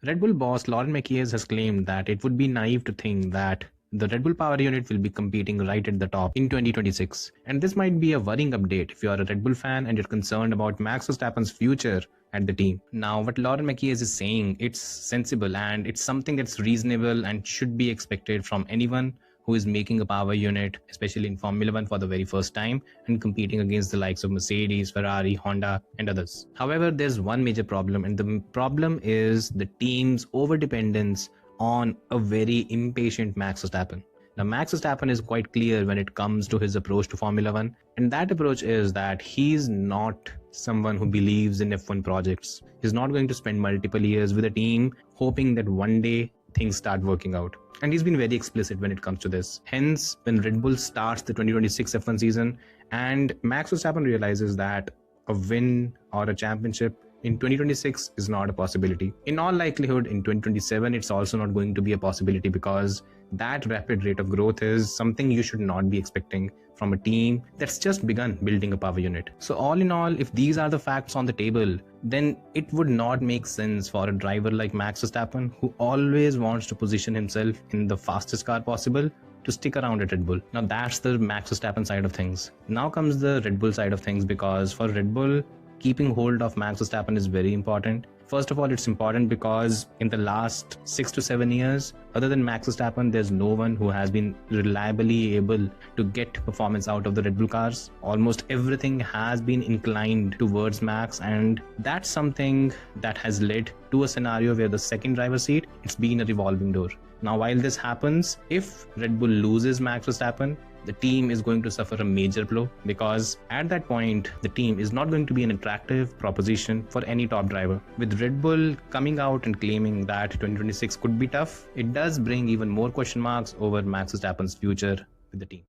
Red Bull boss Laurent Mekies has claimed that it would be naive to think that the Red Bull power unit will be competing right at the top in 2026. And this might be a worrying update if you are a Red Bull fan and you're concerned about Max Verstappen's future at the team. Now, what Laurent Mekies is saying, it's sensible and it's something that's reasonable and should be expected from anyone who is making a power unit, especially in Formula One for the very first time and competing against the likes of Mercedes, Ferrari, Honda, and others. However, there's one major problem, and the problem is the team's overdependence on a very impatient Max Verstappen. Now, Max Verstappen is quite clear when it comes to his approach to Formula One, and that approach is that he's not someone who believes in F1 projects. He's not going to spend multiple years with a team hoping that one day things start working out. And he's been very explicit when it comes to this. Hence, when Red Bull starts the 2026 F1 season and Max Verstappen realizes that a win or a championship in 2026 is not a possibility. In all likelihood, in 2027, it's also not going to be a possibility because that rapid rate of growth is something you should not be expecting from a team that's just begun building a power unit. So all in all, if these are the facts on the table, then it would not make sense for a driver like Max Verstappen, who always wants to position himself in the fastest car possible, to stick around at Red Bull. Now that's the Max Verstappen side of things. Now comes the Red Bull side of things, because for Red Bull, keeping hold of Max Verstappen is very important. First of all, it's important because in the last 6 to 7 years, other than Max Verstappen, there's no one who has been reliably able to get performance out of the Red Bull cars. Almost everything has been inclined towards Max, and that's something that has led to a scenario where the second driver seat, it's been a revolving door. Now, while this happens, if Red Bull loses Max Verstappen, the team is going to suffer a major blow, because at that point, the team is not going to be an attractive proposition for any top driver. With Red Bull coming out and claiming that 2026 could be tough, it does bring even more question marks over Max Verstappen's future with the team.